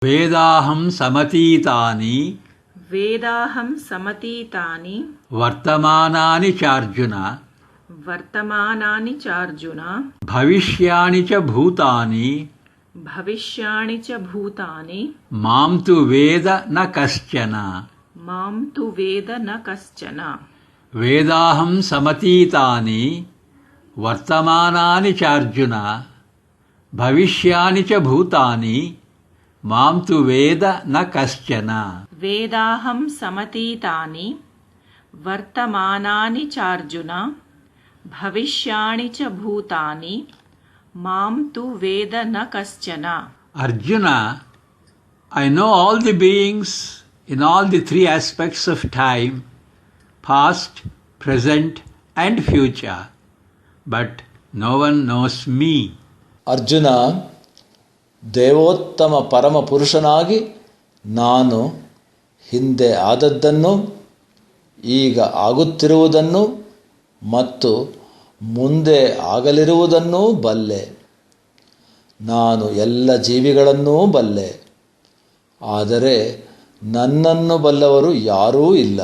ವೇದಾಹಂ ಸಮತೀತಾನಿ ವೇದಾಹಂ ಸಮತೀತಾನಿ ವರ್ತಮಾನಾನಿ ಚಾರ್ಜುನ ವರ್ತಮಾನಾನಿ ಚಾರ್ಜುನ ಭವಿಷ್ಯಾಣಿ ಚ ಭೂತಾನಿ ಭವಿಷ್ಯಾಣಿ ಚ ಭೂತಾನಿ ಮಾಂ ತು ವೇದ ನ ಕಶ್ಚನ. ಮಾಂ ತು ವೇದ ನ ಕಶ್ಚನ. ವೇದಾಹಂ ಸಮತೀತಾನಿ ವರ್ತಮಾನಾನಿ ಚಾರ್ಜುನ ಭವಿಷ್ಯಾಣಿ ಚ ಭೂತಾನಿ ಮಾಂ ತು ವೇದ ನ ಕಶ್ಚನ. ವೇದಾಹಂ ಸಮತೀತಾನಿ ವರ್ತಮಾನಾನಿ ಚಾರ್ಜುನ ಭವಿಷ್ಯಾಣಿ ಚ ಭೂತಾನಿ ಮಾಂ ತು ವೇದ ನ ಕಶ್ಚನ. Arjuna, I know all the beings in all the three aspects of time, past, present and future, but no one knows me. Arjuna, ದೇವೋತ್ತಮ ಪರಮ ಪುರುಷನಾಗಿ ನಾನು ಹಿಂದೆ ಆದದ್ದನ್ನು, ಈಗ ಆಗುತ್ತಿರುವುದನ್ನು ಮತ್ತು ಮುಂದೆ ಆಗಲಿರುವುದನ್ನೂ ಬಲ್ಲೆ. ನಾನು ಎಲ್ಲ ಜೀವಿಗಳನ್ನೂ ಬಲ್ಲೆ, ಆದರೆ ನನ್ನನ್ನು ಬಲ್ಲವರು ಯಾರೂ ಇಲ್ಲ.